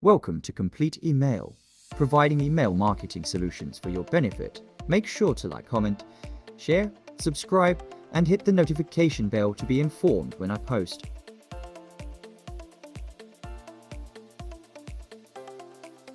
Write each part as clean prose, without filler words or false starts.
Welcome to Complete Email, providing email marketing solutions for your benefit. Make sure to like, comment, share, subscribe, and hit the notification bell to be informed when I post.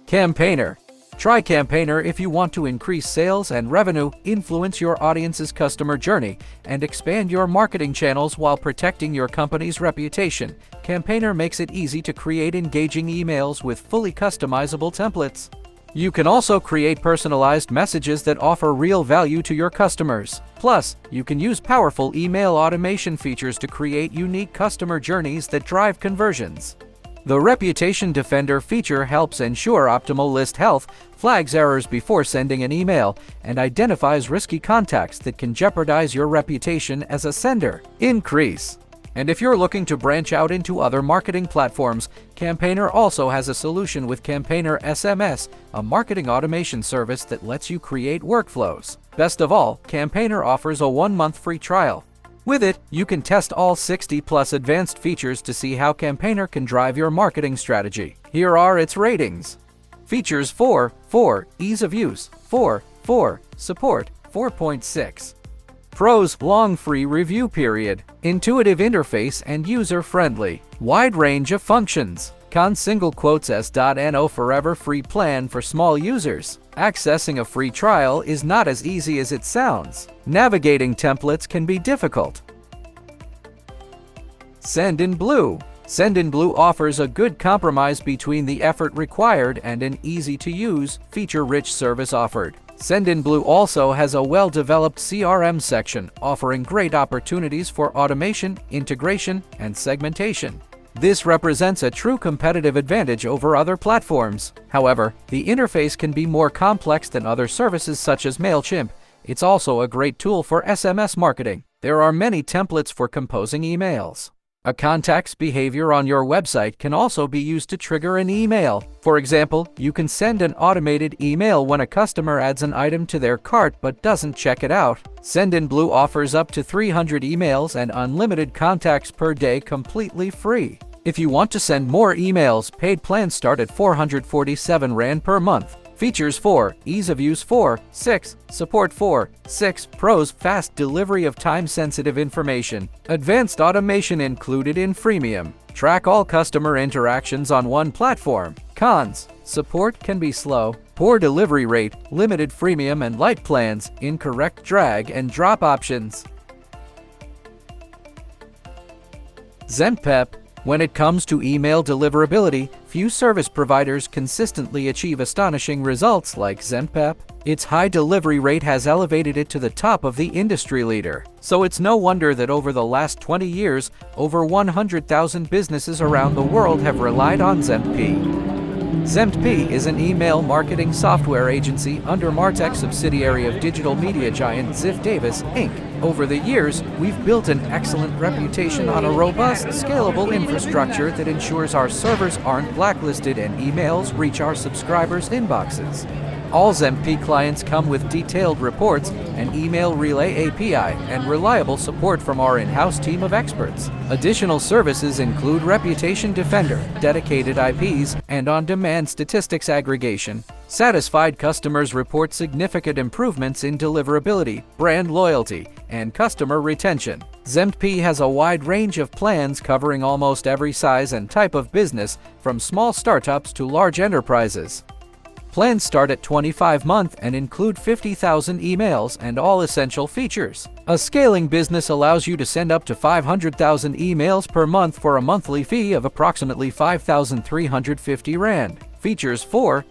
Campaigner. Try Campaigner if you want to increase sales and revenue, influence your audience's customer journey, and expand your marketing channels while protecting your company's reputation. Campaigner makes it easy to create engaging emails with fully customizable templates. You can also create personalized messages that offer real value to your customers. Plus, you can use powerful email automation features to create unique customer journeys that drive conversions. The Reputation Defender feature helps ensure optimal list health, flags errors before sending an email, and identifies risky contacts that can jeopardize your reputation as a sender. Increase. And if you're looking to branch out into other marketing platforms, Campaigner also has a solution with Campaigner SMS, a marketing automation service that lets you create workflows. Best of all, Campaigner offers a 1-month free trial. With it, you can test all 60+ advanced features to see how Campaigner can drive your marketing strategy. Here are its ratings. Features 4, ease of use 4, support 4.6. Pros, long free review period, intuitive interface and user-friendly, wide range of functions. Cons, single quotes S.no forever free plan for small users. Accessing a free trial is not as easy as it sounds. Navigating templates can be difficult. Sendinblue. Sendinblue offers a good compromise between the effort required and an easy-to-use, feature-rich service offered. Sendinblue also has a well-developed CRM section, offering great opportunities for automation, integration, and segmentation. This represents a true competitive advantage over other platforms. However, the interface can be more complex than other services such as MailChimp. It's also a great tool for SMS marketing. There are many templates for composing emails. A contact's behavior on your website can also be used to trigger an email. For example, you can send an automated email when a customer adds an item to their cart but doesn't check it out. Sendinblue offers up to 300 emails and unlimited contacts per day completely free. If you want to send more emails, paid plans start at 447 Rand per month. Features 4, ease of use 4, 6, support 4, 6, pros, fast delivery of time-sensitive information, advanced automation included in freemium, track all customer interactions on one platform. Cons, support can be slow, poor delivery rate, limited freemium and light plans, incorrect drag and drop options. Zentpep. When it comes to email deliverability, few service providers consistently achieve astonishing results like Zentpep. Its high delivery rate has elevated it to the top of the industry leader. So it's no wonder that over the last 20 years, over 100,000 businesses around the world have relied on Zentpep. Zentpep is an email marketing software agency under Martech subsidiary of digital media giant Ziff Davis, Inc. Over the years, we've built an excellent reputation on a robust, scalable infrastructure that ensures our servers aren't blacklisted and emails reach our subscribers' inboxes. All Zentpep clients come with detailed reports, an email relay API, and reliable support from our in-house team of experts. Additional services include Reputation Defender, dedicated IPs, and on-demand statistics aggregation. Satisfied customers report significant improvements in deliverability, brand loyalty, and customer retention. Zentpep has a wide range of plans covering almost every size and type of business, from small startups to large enterprises. Plans start at 25 months and include 50,000 emails and all essential features. A scaling business allows you to send up to 500,000 emails per month for a monthly fee of approximately 5,350 Rand. Features 4,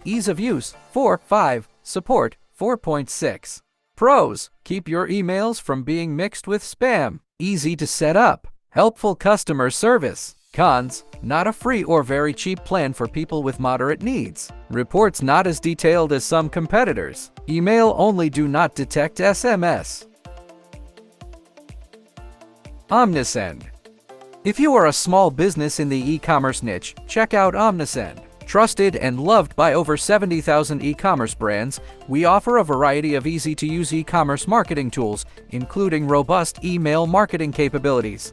ease of use 4, 5, support 4.6. Pros, keep your emails from being mixed with spam. Easy to set up. Helpful customer service. Cons, not a free or very cheap plan for people with moderate needs. Reports not as detailed as some competitors. Email only, do not detect SMS. Omnisend. If you are a small business in the e-commerce niche, check out Omnisend. Trusted and loved by over 70,000 e-commerce brands, we offer a variety of easy-to-use e-commerce marketing tools, including robust email marketing capabilities.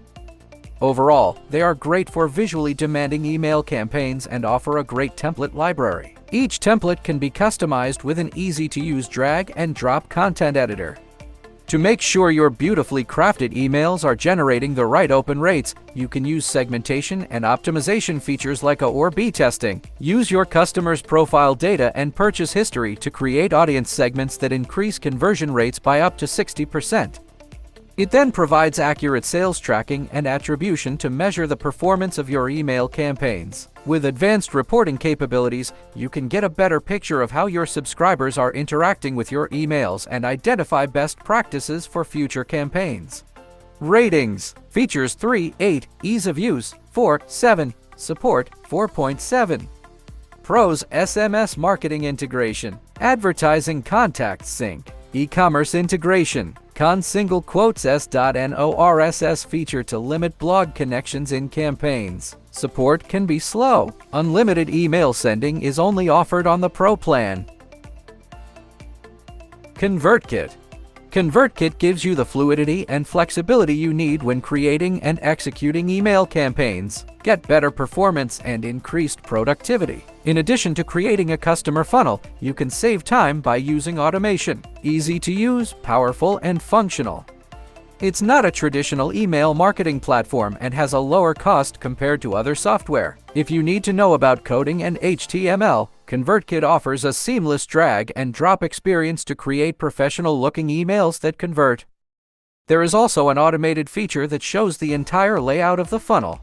Overall, they are great for visually demanding email campaigns and offer a great template library. Each template can be customized with an easy-to-use drag and drop content editor. To make sure your beautifully crafted emails are generating the right open rates, you can use segmentation and optimization features like A or B testing. Use your customer's profile data and purchase history to create audience segments that increase conversion rates by up to 60%. It then provides accurate sales tracking and attribution to measure the performance of your email campaigns. With advanced reporting capabilities, you can get a better picture of how your subscribers are interacting with your emails and identify best practices for future campaigns. Ratings. Features 3.8, ease of use 4.7, support 4.7. Pros: SMS marketing integration, advertising contact sync, e-commerce integration. Cons: single quotes S.NORSS feature to limit blog connections in campaigns. Support can be slow. Unlimited email sending is only offered on the Pro plan. ConvertKit. ConvertKit gives you the fluidity and flexibility you need when creating and executing email campaigns. Get better performance and increased productivity. In addition to creating a customer funnel, you can save time by using automation. Easy to use, powerful, and functional. It's not a traditional email marketing platform and has a lower cost compared to other software. If you need to know about coding and HTML, ConvertKit offers a seamless drag and drop experience to create professional-looking emails that convert. There is also an automated feature that shows the entire layout of the funnel.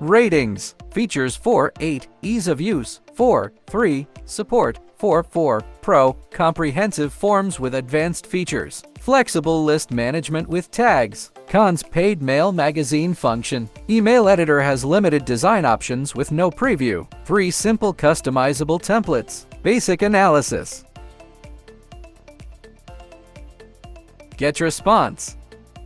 Ratings. Features 4.8, ease of use 4.3, support 4.4, Pro, comprehensive forms with advanced features, flexible list management with tags. Cons: paid mail magazine function. Email editor has limited design options with no preview. 3 simple customizable templates. Basic analysis. GetResponse.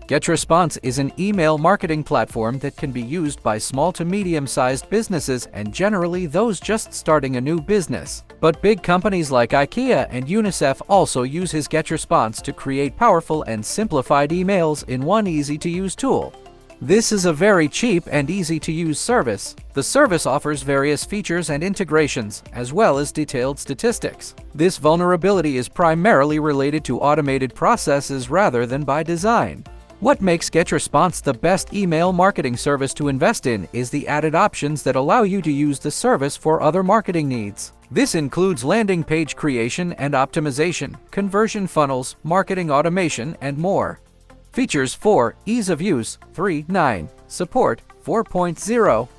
GetResponse is an email marketing platform that can be used by small to medium-sized businesses and generally those just starting a new business. But big companies like IKEA and UNICEF also use his GetResponse to create powerful and simplified emails in one easy-to-use tool. This is a very cheap and easy-to-use service. The service offers various features and integrations, as well as detailed statistics. This vulnerability is primarily related to automated processes rather than by design. What makes GetResponse the best email marketing service to invest in is the added options that allow you to use the service for other marketing needs. This includes landing page creation and optimization, conversion funnels, marketing automation, and more. Features 4, ease of use 3.9, support 4.0.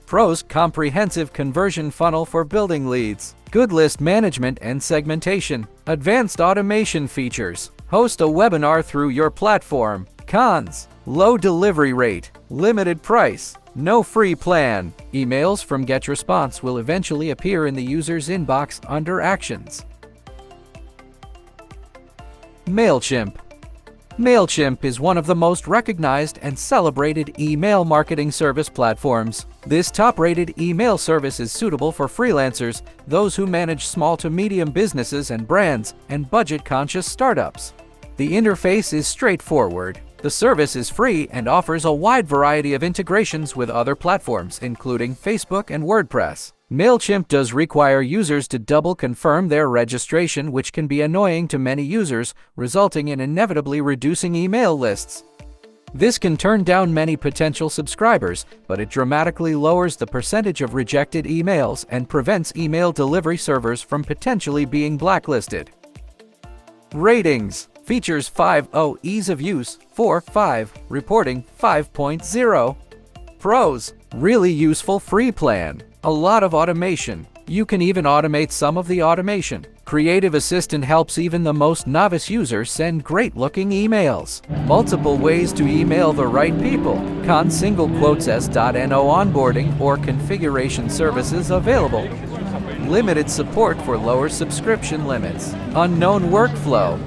Pros: comprehensive conversion funnel for building leads, good list management and segmentation, advanced automation features, host a webinar through your platform. Cons: low delivery rate, limited price, no free plan. Emails from GetResponse will eventually appear in the user's inbox under Actions. MailChimp. MailChimp is one of the most recognized and celebrated email marketing service platforms. This top-rated email service is suitable for freelancers, those who manage small to medium businesses and brands, and budget-conscious startups. The interface is straightforward. The service is free and offers a wide variety of integrations with other platforms, including Facebook and WordPress. MailChimp does require users to double confirm their registration, which can be annoying to many users, resulting in inevitably reducing email lists. This can turn down many potential subscribers, but it dramatically lowers the percentage of rejected emails and prevents email delivery servers from potentially being blacklisted. Ratings. Features 5.0, ease of use 4.5, reporting 5.0. Pros: really useful free plan, a lot of automation. You can even automate some of the automation. Creative Assistant helps even the most novice users send great-looking emails. Multiple ways to email the right people. Cons: single quotes S.No onboarding or configuration services available. Limited support for lower subscription limits. Unknown workflow.